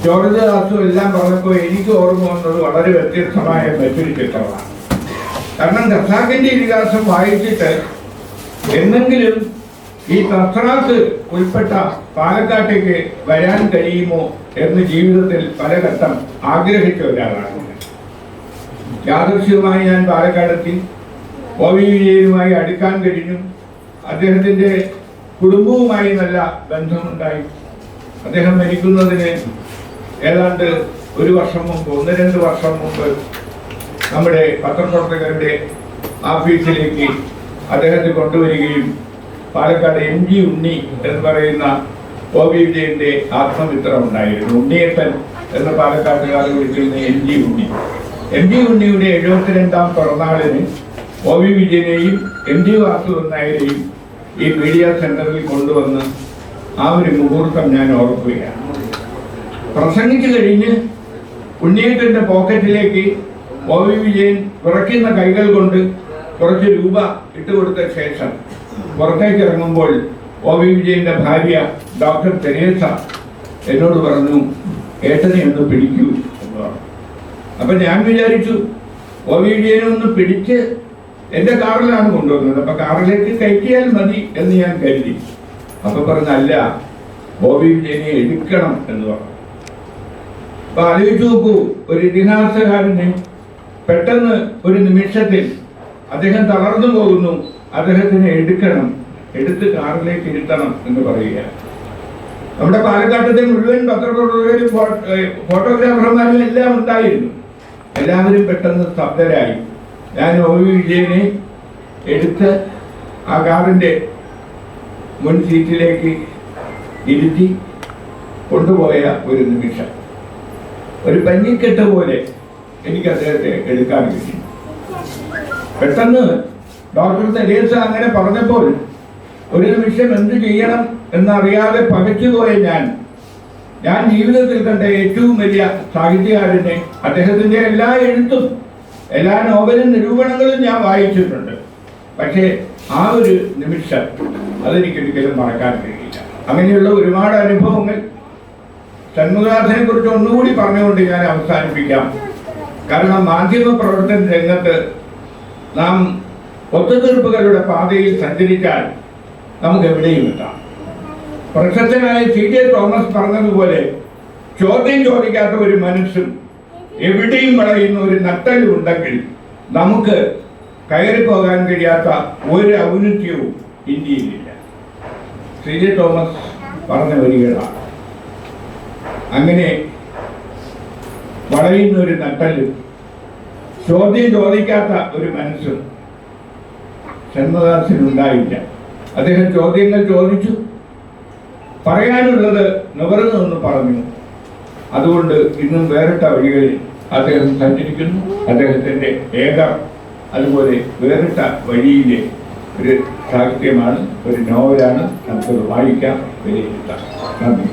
ജോർജ് ദാസും എല്ലാം പറഞ്ഞപ്പോൾ എനിക്ക് ഓർമ്മ വന്നത് വളരെ വ്യത്യസ്തമായ മറ്റൊരു ചിത്രമാണ്. കാരണം ഖസാക്കിന്റെ ഇതിഹാസം വായിച്ചിട്ട് എന്തെങ്കിലും ഈ തസ്രാത്ത് ഉൾപ്പെട്ട പാലക്കാട്ടേക്ക് വരാൻ കഴിയുമോ എന്ന് ജീവിതത്തിൽ പലഘട്ടം ആഗ്രഹിച്ച ഒരാളാണ്. യാദൃശ്യമായി ഞാൻ പാലക്കാടെത്തി. OV വിജയനുമായി അടുക്കാൻ കഴിഞ്ഞു. അദ്ദേഹത്തിന്റെ കുടുംബവുമായി നല്ല ബന്ധമുണ്ടായി. അദ്ദേഹം മരിക്കുന്നതിന് ഏതാണ്ട് 1 വർഷം മുമ്പ്, 1-2 വർഷം മുമ്പ് നമ്മുടെ പത്രപ്രവർത്തകരുടെ ഓഫീസിലേക്ക് അദ്ദേഹത്തെ കൊണ്ടുവരികയും പാലക്കാട് MG ഉണ്ണി എന്ന് പറയുന്ന OV വിജയന്റെ ആത്മമിത്രം ഉണ്ടായിരുന്നു. ഉണ്ണിയേട്ടൻ എന്ന പാലക്കാട്ടുകാർ വിളിക്കുന്ന MG ഉണ്ണി. MG ഉണ്ണിയുടെ 72ാം പിറന്നാളിന് OV വിജയനെയും MG വാസു നായരെയും ഈ മീഡിയ സെന്ററിൽ കൊണ്ടുവന്ന് ആ ഒരു മുഹൂർത്തം ഞാൻ ഓർക്കുകയാണ്. പ്രസംഗിച്ചു കഴിഞ്ഞ് ഉണ്ണിയേട്ടന്റെ പോക്കറ്റിലേക്ക് OV വിജയൻ വിറയ്ക്കുന്ന കൈകൾ കൊണ്ട് കുറച്ച് രൂപ ഇട്ടുകൊടുത്ത ശേഷം പുറത്തേക്ക് ഇറങ്ങുമ്പോൾ OV വിജയന്റെ ഭാര്യ ഡോക്ടർ തെരേസ എന്നോട് പറഞ്ഞു, ഏട്ടനെ ഒന്ന് പിടിക്കൂ എന്ന് പറഞ്ഞു. അപ്പൊ ഞാൻ വിചാരിച്ചു OV വിജയനെ ഒന്ന് പിടിച്ച് എന്റെ കാറിലാണ് കൊണ്ടുവന്നത്, അപ്പൊ കാറിലേക്ക് കയറ്റിയാൽ മതി എന്ന് ഞാൻ കരുതി. അപ്പൊ പറഞ്ഞല്ല, OV വിജയനെ എടുക്കണം എന്ന് പറഞ്ഞു. അപ്പൊ ആലോചിച്ചു നോക്കൂ, ഒരു ഇതിഹാസകാരനെ പെട്ടെന്ന് ഒരു നിമിഷത്തിൽ അദ്ദേഹം തളർന്നു പോകുന്നു, അദ്ദേഹത്തിനെ എടുക്കണം, എടുത്ത് കാറിലേക്ക് ഇരുത്തണം എന്ന് പറയുക. നമ്മുടെ പാലക്കാട്ടത്തെ മുഴുവൻ പത്രപ്രവർത്തകരും ഫോട്ടോഗ്രാഫർമാരും എല്ലാം ഉണ്ടായിരുന്നു. എല്ലാവരും പെട്ടെന്ന് സ്തബ്ധരായി. ഞാൻ OV വിജയനെ എടുത്ത് ആ കാറിന്റെ മുൻ സീറ്റിലേക്ക് ഇരുത്തി കൊണ്ടുപോയ ഒരു നിമിഷം, ഒരു പഞ്ഞിക്കെട്ട് പോലെ എനിക്ക് അദ്ദേഹത്തെ എടുക്കാൻ കഴിയും. പെട്ടെന്ന് ഡോക്ടർ തെരേസ അങ്ങനെ പറഞ്ഞപ്പോൾ ഒരു നിമിഷം എന്ത് ചെയ്യണം എന്നറിയാതെ പകച്ചുപോയ ഞാൻ ജീവിതത്തിൽ കണ്ട ഏറ്റവും വലിയ സാഹിത്യകാരനെ, അദ്ദേഹത്തിന്റെ എല്ലാ എഴുത്തും എല്ലാ നോവലും നിരൂപണങ്ങളും ഞാൻ വായിച്ചിട്ടുണ്ട്. പക്ഷേ ആ ഒരു നിമിഷം അതെനിക്കൊരിക്കലും മറക്കാൻ കഴിയില്ല. അങ്ങനെയുള്ള ഒരുപാട് അനുഭവങ്ങൾ. ഷൺമുഖദാസിനെ കുറിച്ച് ഒന്നുകൂടി പറഞ്ഞുകൊണ്ട് ഞാൻ അവസാനിപ്പിക്കാം. കാരണം മാധ്യമ പ്രവർത്തന രംഗത്ത് നാം ഒത്തുതീർപ്പുകളുടെ പാതയിൽ സഞ്ചരിച്ചാൽ നമുക്ക് എവിടെയും എത്താം. പ്രശസ്തനായ CJ തോമസ് പറഞ്ഞതുപോലെ ചോദ്യം ചോദിക്കാത്ത ഒരു മനസ്സും എവിടെയും വളയുന്ന ഒരു നട്ടലും ഉണ്ടെങ്കിൽ നമുക്ക് കയറിപ്പോകാൻ കഴിയാത്ത ഒരു ഔന്നത്യവും ഇന്ത്യയിലില്ല. CJ തോമസ് പറഞ്ഞ വരികളാണ്. അങ്ങനെ വളയുന്ന ഒരു നട്ടലും ചോദ്യം ചോദിക്കാത്ത ഒരു മനസ്സും ഷൺമുഖദാസിനുണ്ടായില്ല. അദ്ദേഹം ചോദ്യങ്ങൾ ചോദിച്ചു, പറയാനുള്ളത് നിവർന്നു എന്ന് പറഞ്ഞു. അതുകൊണ്ട് ഇന്നും വേറിട്ട വഴികളിൽ അദ്ദേഹം സഞ്ചരിക്കുന്നു. അദ്ദേഹത്തിന്റെ അതുപോലെ വേറിട്ട വഴിയിലെ ഒരു സാഹിത്യമാണ്, ഒരു നോവലാണ്. നമുക്കത് വായിക്കാം, വിലയിരുത്താം. നന്ദി.